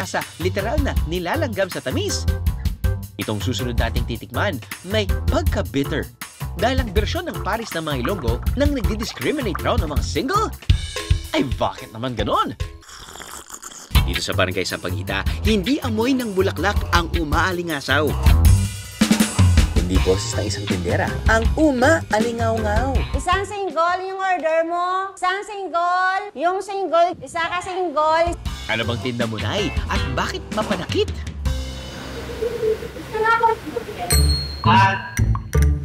sa literal na nilalanggam sa tamis. Itong susunod nating titikman, may pagka-bitter. Dahil ang bersyon ng Paris ng mga Ilonggo nang nagdi-discriminate raw ng mga single? Ay bakit naman ganon? Dito sa Barangay Sampaguita, hindi amoy ng bulaklak ang umaalingasaw. Hindi boses ng isang tindera ang umaalingaw-ngaw. Isang single yung order mo. Isang single. Yung single, isa ka single. Ano bang tinda mo, Nay? At bakit mapanakit?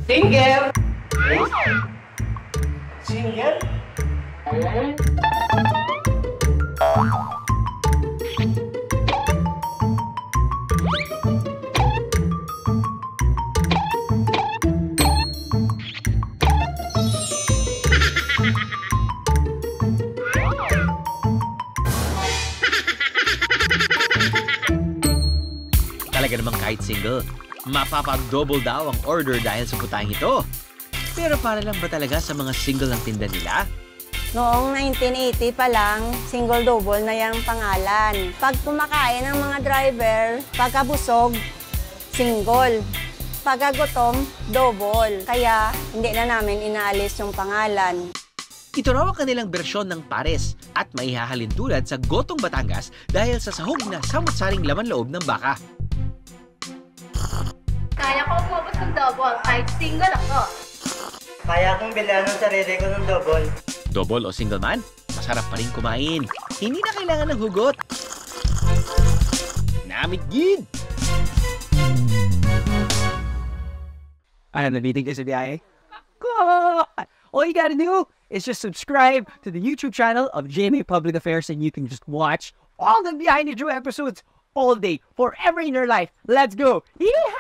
Singer! Singer? Talaga namang kahit single, mapapa-double daw ang order dahil sa putahing ito. Pero para lang ba talaga sa mga single ang tinda nila? Noong 1980 pa lang, single-double na yung pangalan. Pag kumakain ng mga driver, pagkabusog, single. Pagkagutom, double. Kaya hindi na namin inaalis yung pangalan. Ito raw ang kanilang bersyon ng pares at maihahalin tulad sa Gotong Batangas dahil sa sahog na samot-saring laman loob ng baka. Kaya ko umabot ng double kahit single ako. Kaya akong bilhan ng sarili ko ng double. Double o single man, masarap pa rin kumain. Hindi na kailangan ng hugot. Namigid! I am nabiting kayo sa biyahe. All you gotta do is just subscribe to the YouTube channel of GMA Public Affairs and you can just watch all the Behind the Drew episodes all day, forever in your life. Let's go! Yeehaw!